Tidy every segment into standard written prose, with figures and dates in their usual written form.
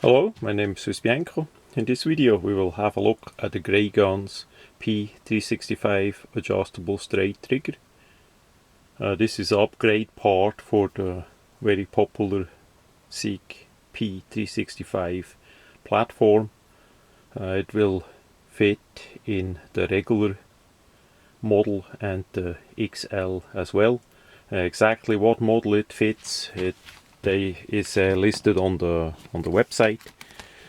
Hello, my name is Bianco. In this video we will have a look at the grayguns p365 adjustable straight trigger. This is an upgrade part for the very popular Seek p365 platform. It will fit in the regular model and the XL as well. Exactly what model it fits is listed on the website.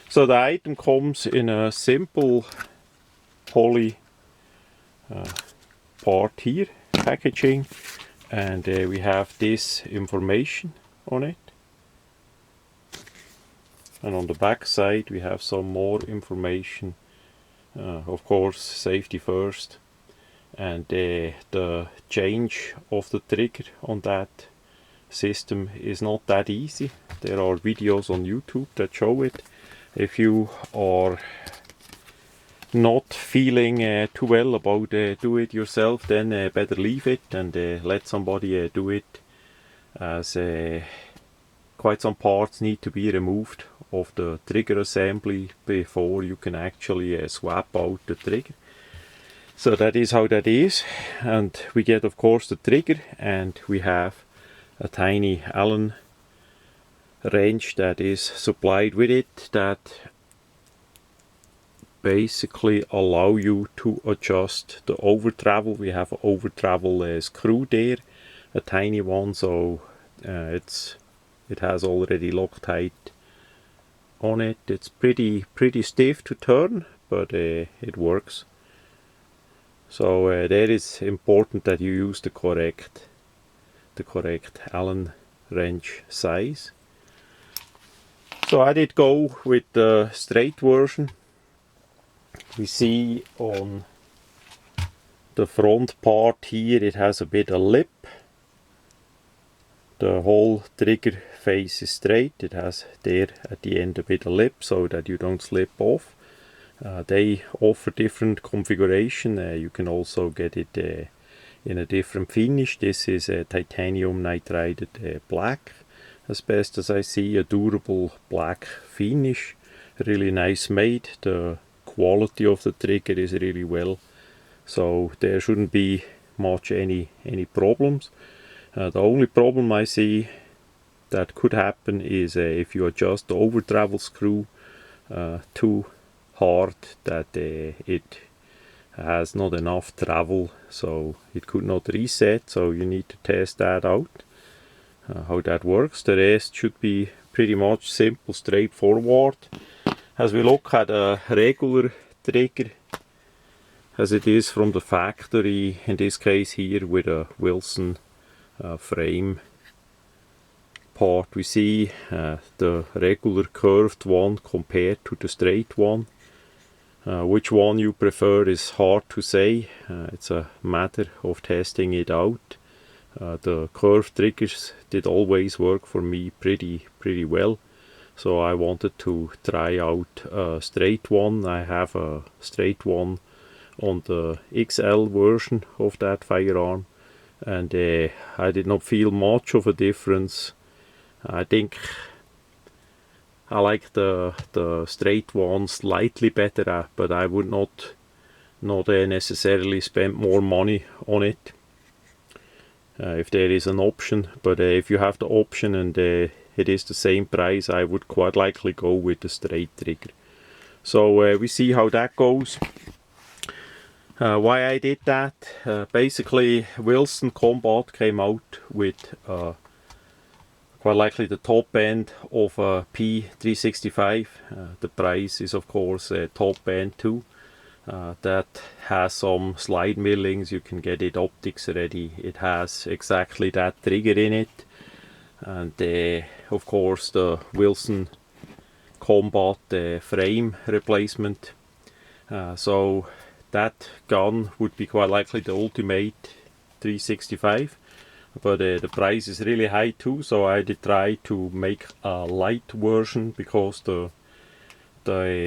So the item comes in a simple poly part here, packaging, and we have this information on it. And on the back side we have some more information, of course safety first, and the change of the trigger on that system is not that easy. There are videos on YouTube that show it. If you are not feeling too well about do it yourself, then better leave it and let somebody do it, as quite some parts need to be removed of the trigger assembly before you can actually swap out the trigger. So that is how that is, and we get of course the trigger, and we have a tiny Allen wrench that is supplied with it, that basically allow you to adjust the over travel. We have an over travel screw there, a tiny one, so it has already Loctite on it. It's pretty stiff to turn, but it works. So that is important that you use the correct Allen wrench size. So I did go with the straight version. We see on the front part here it has a bit of lip. The whole trigger face is straight. It has there at the end a bit of lip so that you don't slip off. They offer different configuration. You can also get it in a different finish. This is a titanium nitrided black, as best as I see, a durable black finish, really nice made. The quality of the trigger is really well, so there shouldn't be much any problems. The only problem I see that could happen is if you adjust the over travel screw too hard, that it has not enough travel, so it could not reset. So you need to test that out, how that works. The rest should be pretty much simple, straightforward. As we look at a regular trigger as it is from the factory, in this case here with a Wilson frame part, we see the regular curved one compared to the straight one. Which one you prefer is hard to say. It's a matter of testing it out. The curved triggers did always work for me pretty well, so I wanted to try out a straight one. I have a straight one on the XL version of that firearm, and I did not feel much of a difference. I think I like the straight one slightly better, but I would not necessarily spend more money on it if there is an option. But if you have the option and it is the same price, I would quite likely go with the straight trigger. So we see how that goes. Why I did that, basically Wilson Combat came out with quite likely the top end of a p365. The price is of course top end too. That has some slide millings. You can get it optics ready. It has exactly that trigger in it, and of course the Wilson Combat frame replacement. So that gun would be quite likely the ultimate 365. But the price is really high too, so I did try to make a light version, because the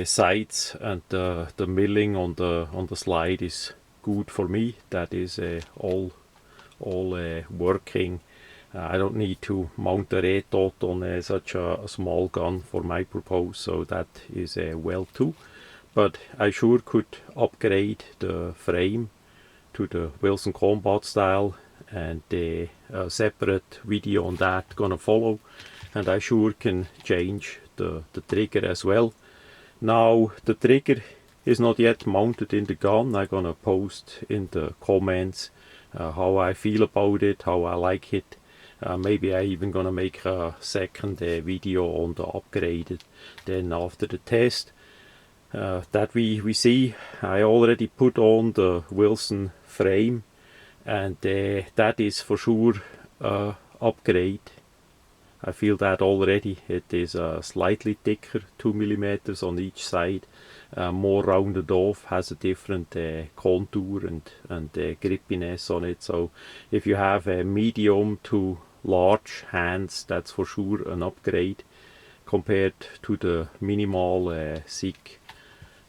sights and the milling on the slide is good for me. That is all working. I don't need to mount a red dot on such a small gun for my purpose, so that is well too. But I sure could upgrade the frame to the Wilson Combat style, and a separate video on that gonna follow. And I sure can change the trigger as well. Now the trigger is not yet mounted in the gun. I'm gonna post in the comments how I feel about it, how I like it. Maybe I even gonna make a second video on the upgraded. Then after the test that we see, I already put on the Wilson frame, and that is for sure upgrade. I feel that already. It is slightly thicker, 2mm on each side, more rounded off, has a different contour and grippiness on it. So if you have a medium to large hands, that's for sure an upgrade compared to the minimal SIG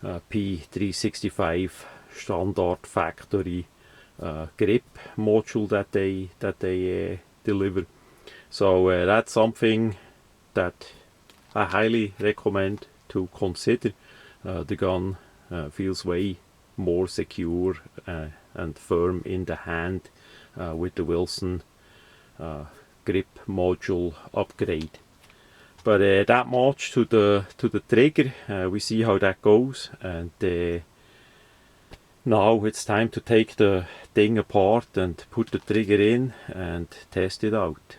p365 standard factory grip module that they deliver. So that's something that I highly recommend to consider. The gun feels way more secure and firm in the hand with the Wilson grip module upgrade. But that much to the trigger. We see how that goes, and now it's time to take the thing apart and put the trigger in and test it out.